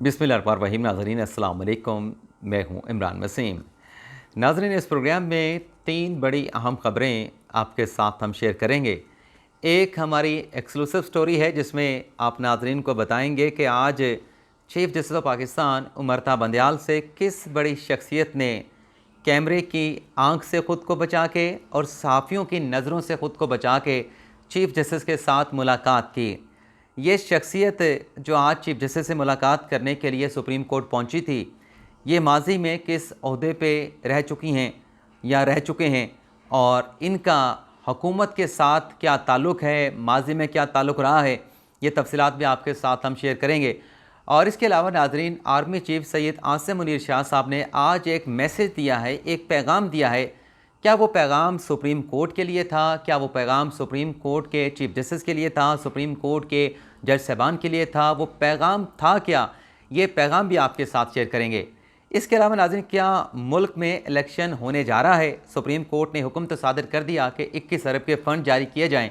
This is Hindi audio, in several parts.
बिस्मिल्लाहिर्रहमानिर्रहीम। नाज़रीन अस्सलाम वालेकुम, मैं हूँ इमरान वसीम। नाज़रीन, इस प्रोग्राम में 3 बड़ी अहम ख़बरें आपके साथ हम शेयर करेंगे। एक हमारी एक्सक्लूसिव स्टोरी है जिसमें आप नाज़रीन को बताएंगे कि आज chief justice of Pakistan उमरता Bandial से किस बड़ी शख्सियत ने कैमरे की आंख से ख़ुद को बचा के और सहाफ़ियों की नज़रों से ख़ुद को बचा के चीफ जस्टिस के साथ मुलाकात की। ये शख्सियत जो आज चीफ जस्टिस से मुलाकात करने के लिए सुप्रीम कोर्ट पहुंची थी, ये माजी में किस ओहदे पे रह चुकी हैं या रह चुके हैं और इनका हुकूमत के साथ क्या ताल्लुक़ है, माजी में क्या ताल्लुक़ रहा है, ये तफसीलात भी आपके साथ हम शेयर करेंगे। और इसके अलावा नाज़रीन, आर्मी चीफ सैयद आसिम मुनीर शाह साहब ने आज एक मैसेज दिया है, एक पैगाम दिया है। क्या वो पैगाम सुप्रीम कोर्ट के लिए था? क्या वो पैगाम सुप्रीम कोर्ट के चीफ जस्टिस के लिए था? सुप्रीम कोर्ट के जज साहबान के लिए था? वो पैगाम था क्या? ये पैगाम भी आपके साथ शेयर करेंगे। इसके अलावा नाज़रीन, क्या मुल्क में इलेक्शन होने जा रहा है? सुप्रीम कोर्ट ने हुक्म तो सादर कर दिया कि 21 अरब के फ़ंड जारी किए जाएँ।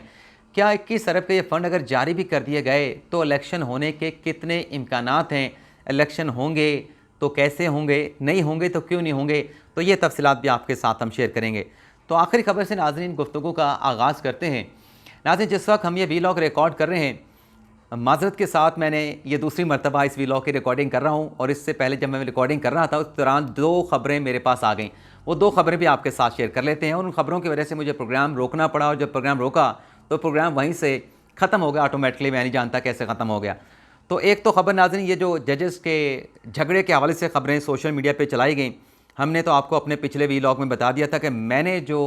क्या 21 अरब के ये फ़ंड अगर जारी भी कर दिए गए तो इलेक्शन होने के कितने इम्कानात हैं? इलेक्शन होंगे तो कैसे होंगे, नहीं होंगे तो क्यों नहीं होंगे? तो ये तफसीलात भी आपके साथ हम शेयर करेंगे। तो आखिरी खबर से नाज़रीन गुफ्तगू का आगाज़ करते हैं। नाज़रीन, जिस वक्त हम ये वीलॉग रिकॉर्ड कर रहे हैं, माज़रत के साथ मैंने ये दूसरी मरतबा इस वीलॉग की रिकॉर्डिंग कर रहा हूँ और इससे पहले जब मैं रिकॉर्डिंग कर रहा था उस दौरान 2 खबरें मेरे पास आ गईं। वो 2 खबरें भी आपके साथ शेयर कर लेते हैं। और उन खबरों की वजह से मुझे प्रोग्राम रोकना पड़ा और जब प्रोग्राम रोका तो प्रोग्राम वहीं से ख़त्म हो गया ऑटोमेटिकली। मैं नहीं जानता कैसे ख़त्म हो गया। तो एक तो खबर नाज़रीन, ये जो जजेस के झगड़े के हवाले से खबरें सोशल मीडिया पे चलाई गई, हमने तो आपको अपने पिछले वीलॉग में बता दिया था कि मैंने जो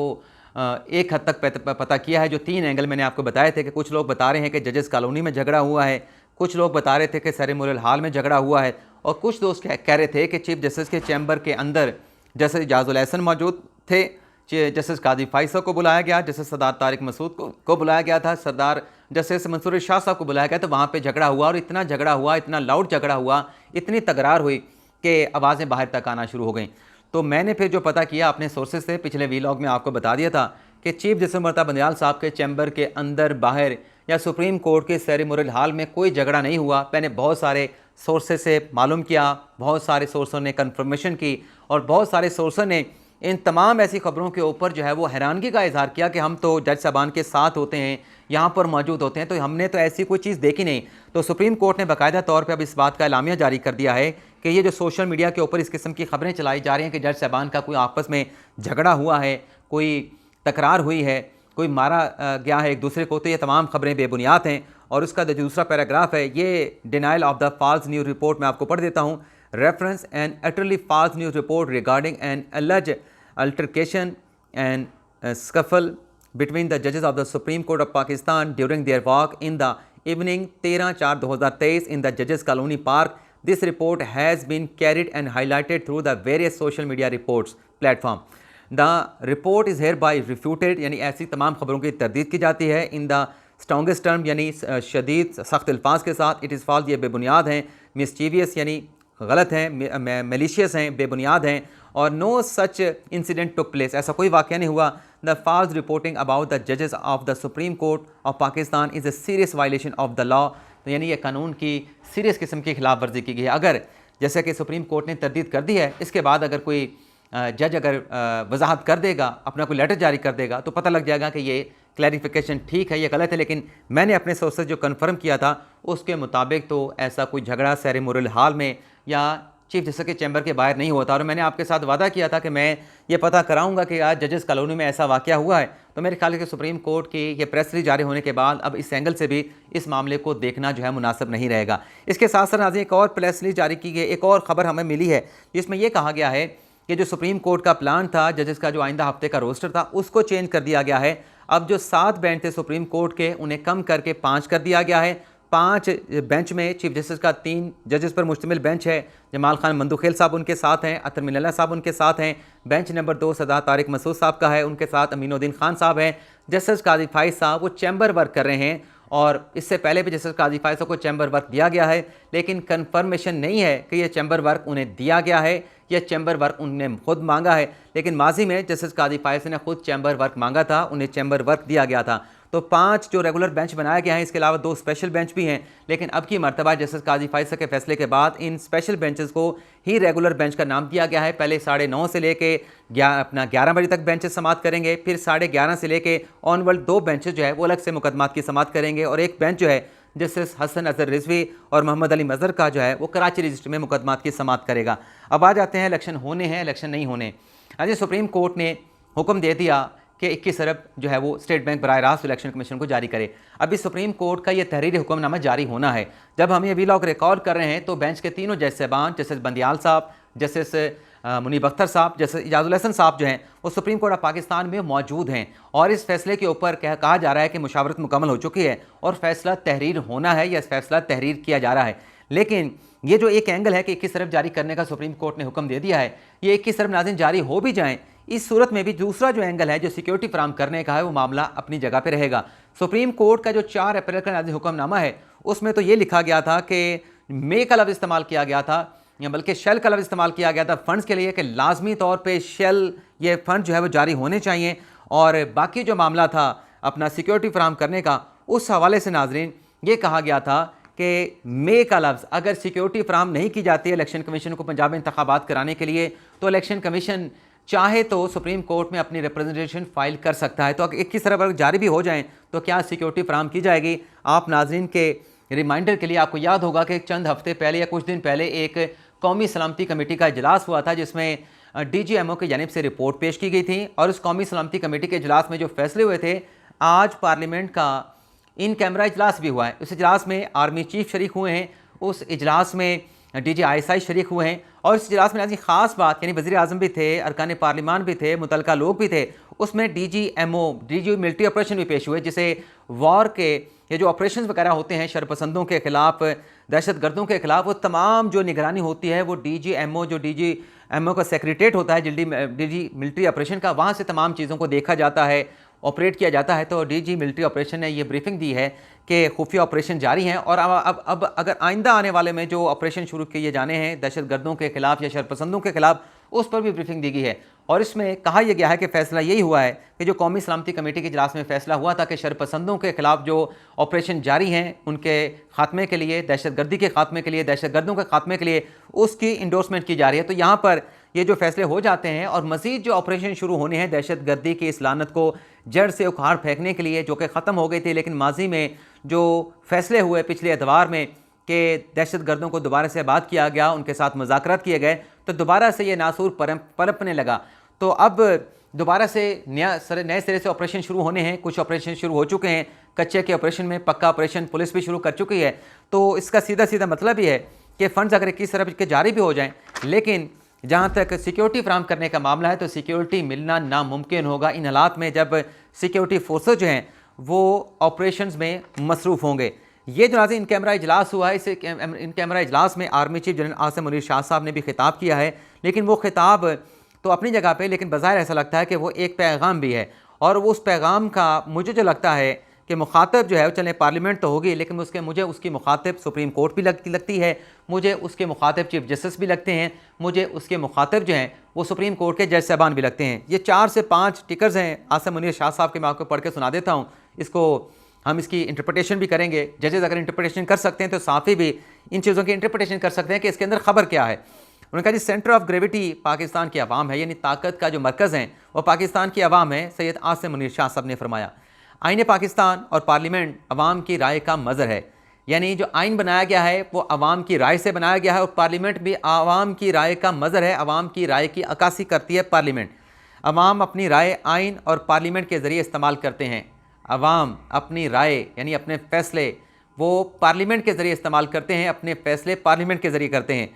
एक हद तक पता किया है। जो 3 एंगल मैंने आपको बताए थे कि कुछ लोग बता रहे हैं कि जजेस कॉलोनी में झगड़ा हुआ है, कुछ लोग बता रहे थे कि सेरेमोनियल हॉल में झगड़ा हुआ है और कुछ दोस्त कह रहे थे कि चीफ जस्टिस के चैम्बर के अंदर जस्टिस इजाज़ुल एहसन मौजूद थे, जस्टिस काजी फाइसा को बुलाया गया, जस्टिस सरदार तारिक मसूद को बुलाया गया था, सरदार जस्टिस मंसूर शाह साहब को बुलाया गया। तो वहाँ पे झगड़ा हुआ और इतना झगड़ा हुआ, इतना लाउड झगड़ा हुआ, इतनी तकरार हुई कि आवाज़ें बाहर तक आना शुरू हो गई। तो मैंने फिर जो पता किया अपने सोर्सेज से, पिछले वीलॉग में आपको बता दिया था कि चीफ जस्टिस उमरता बंदयाल साहब के चैम्बर के अंदर, बाहर या सुप्रीम कोर्ट के सेरेमोनियल हॉल में कोई झगड़ा नहीं हुआ। मैंने बहुत सारे सोर्सेज से मालूम किया, बहुत सारे सोर्सों ने कन्फर्मेशन की और बहुत सारे सोर्सों ने इन तमाम ऐसी खबरों के ऊपर जो है वो हैरानगी का इजहार किया कि हम तो जज साहबान के साथ होते हैं, यहाँ पर मौजूद होते हैं, तो हमने तो ऐसी कोई चीज़ देखी नहीं। तो सुप्रीम कोर्ट ने बाकायदा तौर पे अब इस बात का एलामिया जारी कर दिया है कि ये जो सोशल मीडिया के ऊपर इस किस्म की खबरें चलाई जा रही हैं कि जज साहबान का कोई आपस में झगड़ा हुआ है, कोई तकरार हुई है, कोई मारा गया है एक दूसरे को, तो ये तमाम खबरें बेबुनियाद हैं। और उसका जो दूसरा पैराग्राफ है, ये denial of the false news report मैं आपको पढ़ देता हूँ। Reference an utterly false news report regarding an alleged altercation and scuffle between the judges of the Supreme Court of Pakistan during their walk in the evening 13/4/2023 in the Judges Colony Park. This report has been carried and highlighted through the various social media reports platform. The report is hereby refuted, यानी ऐसी तमाम खबरों की तरदीद की जाती है इन द स्ट्रॉन्गेस्ट टर्म, यानी शदीद सख्त अल्फाज के साथ। इट इज़ फॉल्स, ये बेबुनियाद हैं, मिसचीवियस यानी गलत हैं, मेलिशियस हैं, बेबुनियाद हैं, और no such incident took place, ऐसा कोई वाक़या नहीं हुआ। The false reporting about the जजेस of the supreme court of Pakistan is a serious violation of the law. तो यानी ये कानून की सीरियस किस्म की खिलाफ वर्जी की गई है। अगर जैसे कि सुप्रीम कोर्ट ने तरदीद कर दी है, इसके बाद अगर कोई जज अगर वजाहत कर देगा, अपना कोई लेटर जारी कर देगा, तो पता लग जाएगा कि ये क्लैरिफिकेशन ठीक है, ये गलत है। लेकिन मैंने अपने सोर्सेज जो कन्फर्म किया था उसके मुताबिक तो ऐसा कोई झगड़ा सेरेमोनियल हॉल में या चीफ जस्टिस के चैम्बर के बाहर नहीं होता। और मैंने आपके साथ वादा किया था कि मैं ये पता कराऊंगा कि आज जजेस कॉलोनी में ऐसा वाक़या हुआ है। तो मेरे ख्याल के सुप्रीम कोर्ट की ये प्रेस रिलीज जारी होने के बाद अब इस एंगल से भी इस मामले को देखना जो है मुनासिब नहीं रहेगा। इसके साथ साथ नाज़रीन, एक और प्रेस रिलीज जारी की गई, एक और ख़बर हमें मिली है जिसमें यह कहा गया है कि जो सुप्रीम कोर्ट का प्लान था, जजेस का जो आइंदा हफ्ते का रोस्टर था, उसको चेंज कर दिया गया है। अब जो 7 बेंच थे सुप्रीम कोर्ट के, उन्हें कम करके 5 कर दिया गया है। 5 बेंच में चीफ जस्टिस का 3 जजेस पर मुश्तमिल बेंच है। जमाल खान मंदुखेल साहब उनके साथ हैं, अतर मिनल्ला साहब उनके साथ हैं। बेंच नंबर 2 सरदार तारिक मसूद साहब का है, उनके साथ अमीनुद्दीन खान साहब हैं। जस्टिस काजी फाइज साहब वो चैम्बर वर्क कर रहे हैं और इससे पहले भी जस्टिस काजी फाइज साहब को चैम्बर वर्क दिया गया है, लेकिन कन्फर्मेशन नहीं है कि यह चैम्बर वर्क उन्हें दिया गया है या चैम्बर वर्क उन्होंने खुद मांगा है। लेकिन माजी में जस्टिस काजी फाइज ने खुद चैम्बर वर्क मांगा था, उन्हें चैम्बर वर्क दिया गया था। तो 5 जो रेगुलर बेंच बनाया गया है, इसके अलावा 2 स्पेशल बेंच भी हैं। लेकिन अब की मरतबा जस्टिस काजी फाइसा के फैसले के बाद इन स्पेशल बेंचेस को ही रेगुलर बेंच का नाम दिया गया है। पहले 9:30 से लेके 11 बजे तक बेंचेस समाअत करेंगे, फिर 11:30 से लेके ऑनवर्ड 2 बेंचेस जो है वो अलग से मुकदमात की समाअत करेंगे, और एक बेंच जो है जस्टिस हसन अजहर रिजवी और मोहम्मद अली मजहर का जो है वो कराची रजिस्ट्री में मुकदमात की समाअत करेगा। अब आ जाते हैं इलेक्शन होने हैं, इलेक्शन नहीं होने। आज सुप्रीम कोर्ट ने हुक्म दे दिया कि 21 अरब जो है वो स्टेट बैंक बराह रास्त इलेक्शन कमीशन को जारी करे। अभी सुप्रीम कोर्ट का ये तहरीरी हुक्मनामा जारी होना है। जब हम ये वीलॉग रिकॉर्ड कर रहे हैं तो बेंच के तीनों जज साहबान, जस्टिस बंदियाल साहब, जस्टिस मुनीब अख्तर साहब, जस्टिस इजाजुल हसन साहब जो हैं वो सुप्रीम कोर्ट ऑफ पाकिस्तान में मौजूद हैं, और इस फैसले के ऊपर कहा जा रहा है कि मुशावरत मुकम्मल हो चुकी है और फैसला तहरीर होना है या फैसला तहरीर किया जा रहा है। लेकिन ये जो एक एंगल है कि 21 अरब जारी करने का सुप्रीम कोर्ट ने हुक्म दे दिया है, ये 21 अरब नाज़रीन जारी हो भी जाएँ, इस सूरत में भी दूसरा जो एंगल है जो सिक्योरिटी फराम करने का है वो मामला अपनी जगह पे रहेगा। सुप्रीम कोर्ट का जो 4 अप्रैल का नाज़िल हुक्मनामा है उसमें तो ये लिखा गया था कि मे का लफ्ज़ इस्तेमाल किया गया था, या बल्कि शेल का लफ्ज़ इस्तेमाल किया गया था फंड्स के लिए, कि लाजमी तौर पे शेल ये फंड जो है वो जारी होने चाहिए। और बाकी जो मामला था अपना सिक्योरिटी फराम करने का, उस हवाले से नाजरीन ये कहा गया था कि मे का लफ्ज़ अगर सिक्योरिटी फराम नहीं की जाती है इलेक्शन कमीशन को पंजाब में इंतखाबात कराने के लिए, तो इलेक्शन कमीशन चाहे तो सुप्रीम कोर्ट में अपनी रिप्रेजेंटेशन फाइल कर सकता है। तो अगर 21 अरब जारी भी हो जाएं तो क्या सिक्योरिटी फराम की जाएगी? आप नाजरीन के रिमाइंडर के लिए आपको याद होगा कि चंद हफ्ते पहले या कुछ दिन पहले एक कौमी सलामती कमेटी का इजलास हुआ था जिसमें DGMO की जानिब से रिपोर्ट पेश की गई थी, और उस कौमी सलामती कमेटी के इजलास में जो फैसले हुए थे, आज पार्लियामेंट का इन कैमरा इजलास भी हुआ है। उस इजलास में आर्मी चीफ शरीक हुए हैं, उस इजलास में DG ISI शरीक हुए हैं, और इस इजलास में ऐसी ख़ास बात यानी वज़ीर आज़म भी थे, अरकान पार्लिमान भी थे, मुतलका लोग भी थे। उसमें DGMO DG मिलिट्री ऑपरेशन भी पेश हुए, जिसे वॉर के ये जो ऑपरेशन वगैरह होते हैं शरपसंदों के ख़िलाफ़, दहशत गर्दों के ख़िलाफ़, वो तमाम जो निगरानी होती है वो DGMO जो DGMO का सेक्रेटेरिएट होता है DG मिलिट्री ऑपरेशन का, वहाँ से तमाम चीज़ों को देखा जाता है, ऑपरेट किया जाता है। तो DG मिलिट्री ऑपरेशन ने ये ब्रीफिंग दी है कि खुफिया ऑपरेशन जारी हैं, और अब अगर आइंदा आने वाले में जो ऑपरेशन शुरू किए जाने हैं दहशत गर्दों के खिलाफ या शरपसंदों के खिलाफ, उस पर भी ब्रीफिंग दी गई है। और इसमें कहा यह गया है कि फैसला यही हुआ है कि जो कौमी सलामती कमेटी के इजलास में फैसला हुआ था कि शरपसंदों के खिलाफ जो ऑपरेशन जारी हैं उनके खात्मे के लिए, दहशत गर्दी के खात्मे के लिए, दहशत गर्दों के खात्मे के लिए उसकी इंडोर्समेंट की जा रही है। तो यहाँ पर ये जो फैसले हो जाते हैं और मज़ीद जो ऑपरेशन शुरू होने हैं दहशत गर्दी की इस लानत को जड़ से उखाड़ फेंकने के लिए, जो कि ख़त्म हो गई थी, लेकिन माजी में जो फैसले हुए पिछले एतवार में कि दहशत गर्दों को दोबारा से आबाद किया गया, उनके साथ मुज़ाकरात किए गए, तो दोबारा से ये नासूर पनपने लगा। तो अब दोबारा से नए सिरे से ऑपरेशन शुरू होने हैं। कुछ ऑपरेशन शुरू हो चुके हैं, कच्चे के ऑपरेशन में पक्का ऑपरेशन पुलिस भी शुरू कर चुकी है। तो इसका सीधा सीधा मतलब ये है कि फ़ंड्स अगर 21 अरब के जारी भी हो जाएँ, लेकिन जहाँ तक सिक्योरिटी फराम करने का मामला है तो सिक्योरिटी मिलना नामुमकिन होगा इन हालात में जब सिक्योरिटी फोर्सेस जो हैं वो ऑपरेशंस में मसरूफ़ होंगे। ये जो नाज़रीन इन कैमरा इजलास हुआ है, इस इन कैमरा इजलास में army chief general Asim Munir Shah साहब ने भी खिताब किया है, लेकिन वो खिताब तो अपनी जगह पे, लेकिन बज़ाहिर ऐसा लगता है कि वो एक पैगाम भी है, और वो उस पैगाम का मुझे जो लगता है कि मुखातब जो है, चले पार्लियामेंट तो होगी लेकिन मुझे उसकी मुखातब सुप्रीम कोर्ट भी लगती है, मुझे उसके मुखातब चीफ जस्टिस भी लगते हैं, मुझे उसके मुखातब जो हैं वो सुप्रीम कोर्ट के जज साहबान भी लगते हैं। ये 4 से 5 टिकर्स हैं आसिम मुनीर शाह साहब के, मैं आपको पढ़ के सुना देता हूँ। इसको हम इसकी इंटरप्रिटेशन भी करेंगे। जजेस अगर इंटरप्रिटेशन कर सकते हैं तो साफ़ी भी इन चीज़ों की इंटरप्रिटेशन कर सकते हैं कि इसके अंदर खबर क्या है। उन्होंने कहा जी, सेंटर ऑफ ग्रेविटी पाकिस्तान की आवाम है, यानी ताकत का जो मरकज़ है वो पाकिस्तान की आवाम है। सैयद आसिम मुनीर शाह साहब ने फरमाया, आईन पाकिस्तान और पार्लियामेंट अवाम की राय का मज़र है, यानी जो आइन बनाया गया है वो अवाम की राय से बनाया गया है, और पार्लियामेंट भी आवाम की राय का मज़र है। अवाम की राय की अक्कासी करती है पार्लियामेंट। अवाम अपनी राय आइन और पार्लियामेंट के ज़रिए इस्तेमाल करते हैं। अवाम अपनी राय यानी अपने फ़ैसले वो पार्लियामेंट के ज़रिए इस्तेमाल करते हैं, अपने फ़ैसले पार्लियामेंट के ज़रिए करते हैं।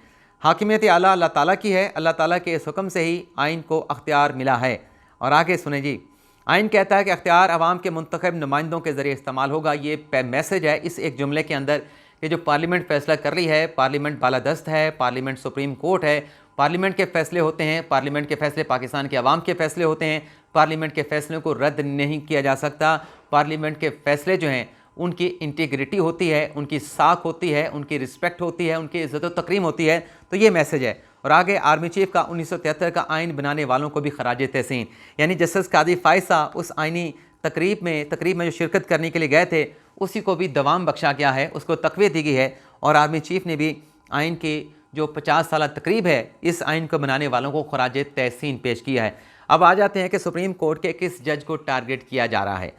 हाकिमियत आला अल्लाह ताला की है, अल्लाह ताला के इस हुक्म से ही आइन को अख्तियार मिला है। और आगे सुने जी, आइन कहता है कि अख्तियार अवाम के मुंतखब नुमाइंदों के ज़रिए इस्तेमाल होगा। ये मैसेज है इस एक जुमले के अंदर कि जो पार्लियामेंट फ़ैसला कर रही है, पार्लियामेंट बालादस्त है, पार्लियामेंट सुप्रीम कोर्ट है, पार्लियामेंट के फ़ैसले होते हैं, पार्लियामेंट के फ़ैसले पाकिस्तान के अवाम के फ़ैसले होते हैं, पार्लियामेंट के फ़ैसलों को रद्द नहीं किया जा सकता। पार्लियामेंट के फ़ैसले जो हैं उनकी इंटीग्रिटी होती है, उनकी साख होती है, उनकी रिस्पेक्ट होती है, उनकी इज़्ज़त व तकरीम होती है। तो ये मैसेज है। और आगे आर्मी चीफ का 1973 का आइन बनाने वालों को भी खराज तहसीन, यानी जस्टिस कादी फायसा उस आइनी तकरीब में जो शिरकत करने के लिए गए थे उसी को भी दवाम बख्शा गया है, उसको तक़वीत दी गई है। और आर्मी चीफ़ ने भी आइन की जो 50 साल तकरीब है इस आइन को बनाने वालों को खराज तहसीन पेश किया है। अब आ जाते हैं कि सुप्रीम कोर्ट के किस जज को टारगेट किया जा रहा है।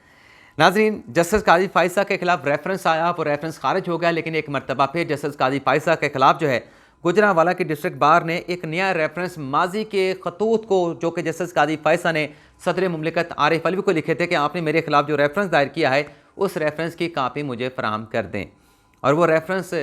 नाज़रीन, जस्टिस काजी फायसा के खिलाफ रेफरेंस आया, वो रेफरेंस खारिज हो गया, लेकिन एक मरतबा फिर जस्टिस काजी फायसा के खिलाफ जो है गुजरांवाला की डिस्ट्रिक्ट बार ने एक नया रेफरेंस माजी के खतूत को जो कि जस्टिस काजी फायसा ने सदर मुमलिकत आरिफ अलवी को लिखे थे कि आपने मेरे खिलाफ जो रेफरेंस दायर किया है उस रेफरेंस की कापी मुझे फराहम कर दें। और वो रेफरेंस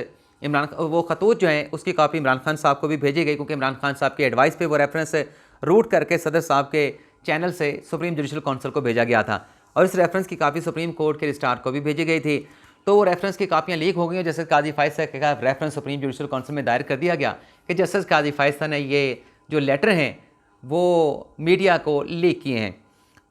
वो खतूत जो हैं उसकी कापी इमरान खान साहब को भी भेजी गई, क्योंकि इमरान खान साहब की एडवाइस पे वो रेफरेंस रूट करके सदर साहब के चैनल से सुप्रीम जुडिशल काउंसिल को भेजा गया था। और इस रेफरेंस की कापी सुप्रीम कोर्ट के रजिस्ट्रार को भी भेजी गई थी। तो वो रेफरेंस की कापियाँ लीक हो गई हैं। जस्टिस काजी फायसा के खिलाफ रेफरेंस सुप्रीम जुडिशल काउंसिल में दायर कर दिया गया कि जस्टिस काजी फायसा ने ये जो लेटर हैं वो मीडिया को लीक किए हैं।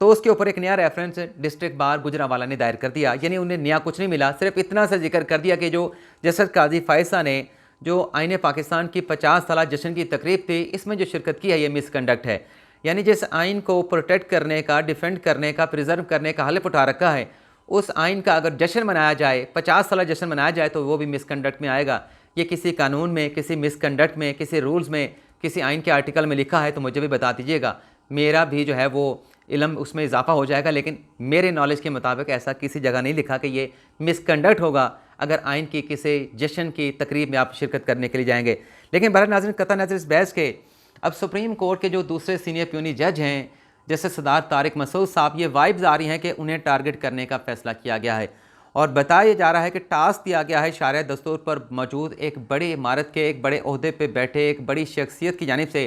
तो उसके ऊपर एक नया रेफरेंस डिस्ट्रिक्ट बार गुजरांवाला ने दायर कर दिया। यानी उन्हें नया कुछ नहीं मिला, सिर्फ इतना सा जिक्र कर दिया कि जो जस्टिस काजी फायसा ने जो आईन पाकिस्तान की 50 साल जश्न की तकरीब थी इसमें जो शिरकत की है ये मिसकंडक्ट है। यानी जिस आइन को प्रोटेक्ट करने का, डिफेंड करने का, प्रिजर्व करने का हलफ उठा रखा है, उस आइन का अगर जश्न मनाया जाए, 50 साल जश्न मनाया जाए तो वो भी मिसकंडक्ट में आएगा। ये किसी कानून में, किसी मिसकंडक्ट में, किसी रूल्स में, किसी आइन के आर्टिकल में लिखा है तो मुझे भी बता दीजिएगा, मेरा भी जो है वो इल्म उसमें इजाफा हो जाएगा। लेकिन मेरे नॉलेज के मुताबिक ऐसा किसी जगह नहीं लिखा कि ये मिसकंडक्ट होगा अगर आइन की किसी जश्न की तकरीब में आप शिरकत करने के लिए जाएंगे। लेकिन बहरहाल नाज़रीन, कतई नज़र इस बहस के अब सुप्रीम कोर्ट के जो दूसरे सीनियर प्यूनी जज हैं जैसे सरदार तारिक मसूद साहब, ये वाइब्स आ रही हैं कि उन्हें टारगेट करने का फैसला किया गया है। और बताया जा रहा है कि टास्क दिया गया है शारिया दस्तूर पर मौजूद एक बड़ी इमारत के एक बड़े ओहदे पे बैठे एक बड़ी शख्सियत की जानिब से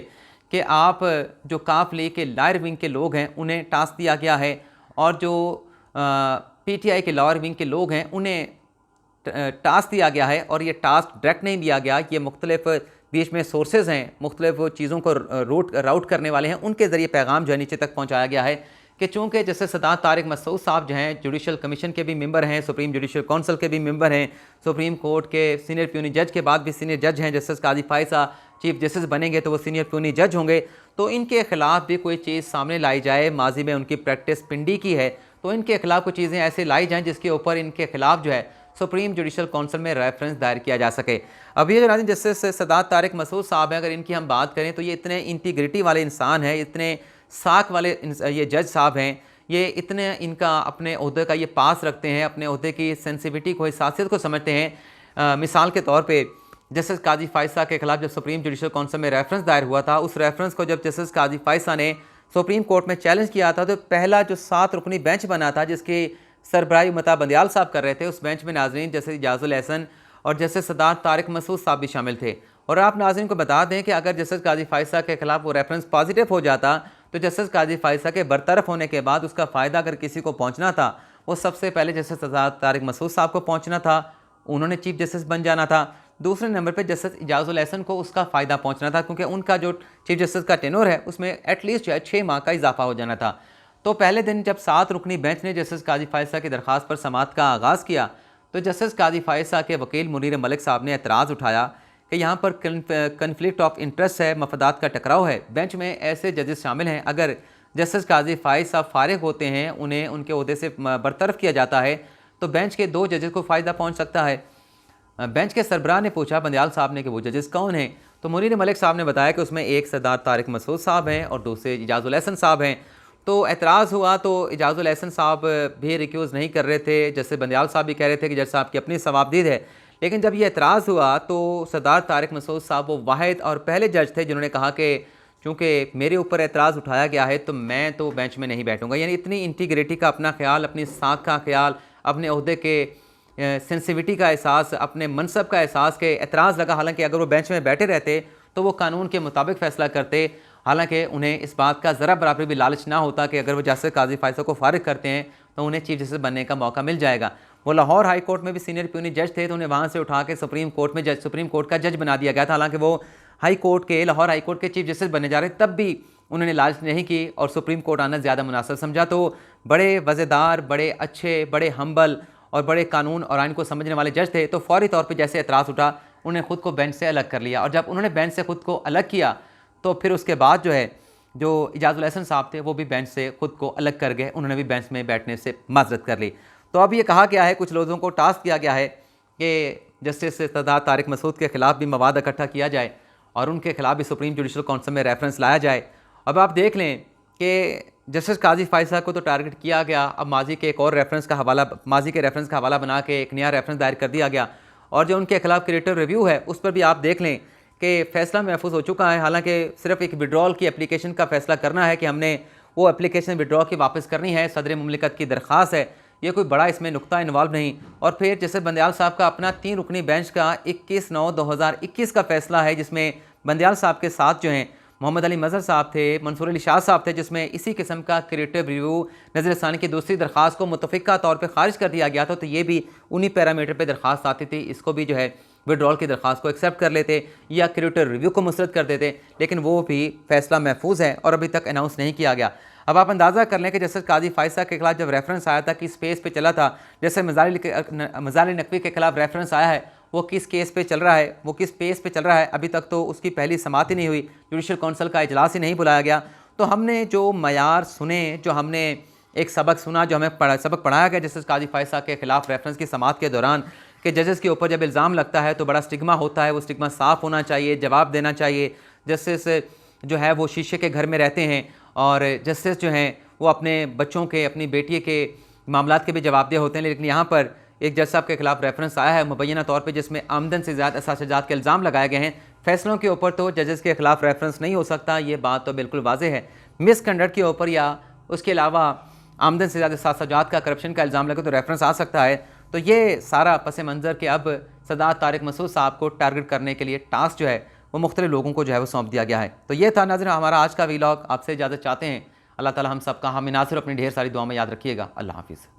कि आप जो काफ लीग के लॉयर विंग के लोग हैं उन्हें टास्क दिया गया है, और जो PTI के लॉयर विंग के लोग हैं उन्हें टास्क दिया गया है। और ये टास्क डायरेक्ट नहीं दिया गया, ये मुख्तलिफ बीच में सोर्सेज हैं, मुख्तलिफ चीज़ों को राउट करने वाले हैं, उनके ज़रिए पैगाम जो है नीचे तक पहुँचाया गया है कि चूँकि जैसे सरदार तारिक मसूद साहब जो हैं जुडिशल कमीशन के भी मेंबर हैं, सुप्रीम जुडिशल काउंसिल के भी मेंबर हैं, सुप्रीम कोर्ट के सीनियर प्यूनी जज के बाद भी सीनियर जज हैं। जस्टिस काजी फायसा चीफ जस्टिस बनेंगे तो वो सीनियर प्यूनी जज होंगे, तो इनके खिलाफ भी कोई चीज़ सामने लाई जाए, माजी में उनकी प्रैक्टिस पिंडी की है तो इनके खिलाफ कुछ चीज़ें ऐसे लाई जाएँ जिसके ऊपर इनके खिलाफ जो है सुप्रीम जुडिशल काउंसिल में रेफरेंस दायर किया जा सके। अभी ये नाज़रीन जस्टिस सरदार तारिक मसूद साहब हैं, अगर इनकी हम बात करें तो ये इतने इंटीग्रिटी वाले इंसान हैं, इतने साख वाले ये जज साहब हैं, ये इतने इनका अपने ओहदे का ये पास रखते हैं, अपने ओहदे की सेंसिटिविटी को, हसासियत को समझते हैं। मिसाल के तौर पे जस्टिस काजी फायसा के खिलाफ जब सुप्रीम जुडिशल काउंसिल में रेफरेंस दायर हुआ था, उस रेफरेंस को जब जस्टिस काजी फायसा ने सुप्रीम कोर्ट में चैलेंज किया था तो पहला जो 7 रुकनी बेंच बना था जिसकी सरबराही मता बंदियाल साहब कर रहे थे, उस बेंच में नाजरीन जैसे इजाजुल एहसन और जैसे सरदार तारिक मसूद साहब भी शामिल थे। और आप नाजरीन को बता दें कि अगर जस्टिस काजी फायसा के खिलाफ वो रेफरेंस पॉजिटिव हो जाता तो जस्टिस काजी फायसा के बरतरफ होने के बाद उसका फ़ायदा अगर किसी को पहुंचना था वो सबसे पहले जस्टिस सरदार तारिक मसूद साहब को पहुंचना था, उन्होंने चीफ जस्टिस बन जाना था। दूसरे नंबर पर जस्टिस इजाजुल एहसन को उसका फ़ायदा पहुँचना था, क्योंकि उनका जो चीफ जस्टिस का टेन्योर है उसमें एटलीस्ट जो है 6 माह का इजाफा हो जाना था। तो पहले दिन जब 7 रुकनी बेंच ने जस्टिस काजी फायसा की दरख्वास्त पर समाअत का आगाज़ किया तो जस्टिस काजी फायसा के वकील मुनीर मलिक साहब ने एतराज़ उठाया कि यहाँ पर कन्फ्लिक्ट ऑफ इंटरेस्ट है, मफदात का टकराव है, बेंच में ऐसे जजेस शामिल हैं, अगर जस्टिस काजी फायसा फारिग होते हैं, उन्हें उनके ओहदे से बरतरफ किया जाता है तो बेंच के 2 जजेस को फ़ायदा पहुँच सकता है। बेंच के सरबराह ने पूछा बंदियाल साहब ने कि वो जजेस कौन हैं, तो मुनीर मलिक साहब ने बताया कि उसमें एक सरदार तारिक मसूद साहब हैं और दूसरे इजाजुल एहसन साहब हैं। तो एतराज़ हुआ तो इजाजुल एहसन साहब भी रिक्यूज़ नहीं कर रहे थे, जैसे बंदियाल साहब भी कह रहे थे कि जज साहब की अपनी सवाबदीद है। लेकिन जब ये एतराज़ हुआ तो सरदार तारिक मसूद साहब वो वाहिद और पहले जज थे जिन्होंने कहा कि चूँकि मेरे ऊपर एतराज़ उठाया गया है तो मैं तो बेंच में नहीं बैठूँगा। यानी इतनी इंटीग्रिटी का अपना ख्याल, अपनी साख का ख्याल, अपने ओहदे के सेंसिटिविटी का एहसास, अपने मनसब का एहसास के एतराज़ लगा। हालांकि अगर वो बेंच में बैठे रहते तो वो कानून के मुताबिक फ़ैसला करते, हालांकि उन्हें इस बात का ज़रा बराबर भी लालच ना होता कि अगर वो जस्टिस काजी फायसा को फारिग करते हैं तो उन्हें चीफ जस्टिस बनने का मौका मिल जाएगा। वो लाहौर हाई कोर्ट में भी सीनियर प्यूनी जज थे तो उन्हें वहाँ से उठा के सुप्रीम कोर्ट का जज बना दिया गया था। हालांकि वो लाहौर हाई कोर्ट के चीफ जस्टिस बनने जा रहे, तब भी उन्होंने लालच नहीं की और सुप्रीम कोर्ट आना ज़्यादा मुनासिब समझा। तो बड़े वज़ेदार, बड़े अच्छे, बड़े हम्बल और बड़े कानून और आइन को समझने वाले जज थे, तो फौरी तौर पे जैसे एतराज़ उठा उन्हें ख़ुद को बेंच से अलग कर लिया। और जब उन्होंने बेंच से ख़ुद को अलग किया तो फिर उसके बाद जो है जो इजाज़ुल एहसन साहब थे वो भी बेंच से ख़ुद को अलग कर गए, उन्होंने भी बेंच में बैठने से माजरत कर ली। तो अब ये कहा गया है, कुछ लोगों को टास्क दिया गया है कि जस्टिस इर्तज़ा तारिक मसूद के ख़िलाफ़ भी मवाद इकट्ठा किया जाए और उनके खिलाफ भी सुप्रीम जुडिशल काउंसिल में रेफरेंस लाया जाए। अब आप देख लें कि जस्टिस काजी फाइज़ साहब को तो टारगेट किया गया, अब माजी के एक और रेफरेंस का हवाला, माजी के रेफरेंस का हवाला बना के एक नया रेफरेंस दायर कर दिया गया और जो उनके खिलाफ क्रिएटिव रिव्यू है उस पर भी आप देख लें कि फ़ैसला महफूज हो चुका है। हालांकि सिर्फ एक विड्रॉल की एप्लीकेशन का फ़ैसला करना है कि हमने वो एप्लीकेशन विड्रॉ की वापस करनी है, सदर मुमलिकत की दरख्वास्त है, ये कोई बड़ा इसमें नुक्ता इन्वॉल्व नहीं। और फिर जैसे बंदयाल साहब का अपना 3 रुकनी बेंच का 21/9/2021 का फ़ैसला है, जिसमें बंदयाल साहब के साथ जो हैं मोहम्मद अली मज़हर साहब थे, मंसूर अली शाह साहब थे, जिसमें इसी किस्म का क्रिएटिव रिव्यू नज़रसानी की दूसरी दरख्वास्त को मुतफ़िका तौर पर खारिज कर दिया गया था। तो ये भी उन्हीं पैरामीटर पर दरख्वास्त आती थी, इसको भी जो है विड्रॉल की दरख्वास्त को एक्सेप्ट कर लेते या क्रिएटिव रिव्यू को मुस्तरद कर देते, लेकिन वो भी फ़ैसला महफूज है और अभी तक अनाउंस नहीं किया गया। अब आप अंदाज़ा कर लें कि जैसे काजी फाइज़ साहब के खिलाफ जब रेफरेंस आया था किस पेज पे चला था, जैसे मज़ारिल नकवी के खिलाफ रेफरेंस आया है वो किस केस पे चल रहा है, वो किस पेज पे चल रहा है, अभी तक तो उसकी पहली समाअत ही नहीं हुई, जुडिशल काउंसिल का इजलास ही नहीं बुलाया गया। तो हमने जो मयार सुने, जो हमने एक सबक सुना, जो हमें सबक पढ़ाया गया जैसे काजी फाइज़ साहब के खिलाफ रेफरेंस की समाअत के दौरान कि जजेस के ऊपर जब इल्ज़ाम लगता है तो बड़ा स्टिग्मा होता है, वो स्टिग्मा साफ़ होना चाहिए, जवाब देना चाहिए। जस्टिस जो है वो शीशे के घर में रहते हैं और जस्टिस जो हैं वो अपने बच्चों के, अपनी बेटी के मामलात के भी जवाबदेह होते हैं। लेकिन यहाँ पर एक जज साहब के खिलाफ रेफरेंस आया है मुबैना तौर पे जिसमें आमदन से ज़्यादा असाजात के इल्ज़ाम लगाए गए हैं। फैसलों के ऊपर तो जजेस के खिलाफ रेफरेंस नहीं हो सकता, ये बात तो बिल्कुल वाज़ेह है। मिसकंडक्ट के ऊपर या उसके अलावा आमदन से ज़्यादा असाजात का, करप्शन का इल्ज़ाम लगे तो रेफरेंस आ सकता है। तो ये सारा पस मंज़र के अब सदात तारिक मसूद साहब को टारगेट करने के लिए टास्क जो है वो मुख्तलिफ लोगों को जो है वो सौंप दिया गया है। तो ये था नाज़रीन हमारा आज का वीलॉग। आपसे इजाज़त चाहते हैं। अल्लाह ताला हम सब का, हमें नासिर अपनी ढेर सारी दुआ में याद रखिएगा। अल्लाह हाफ़िज़।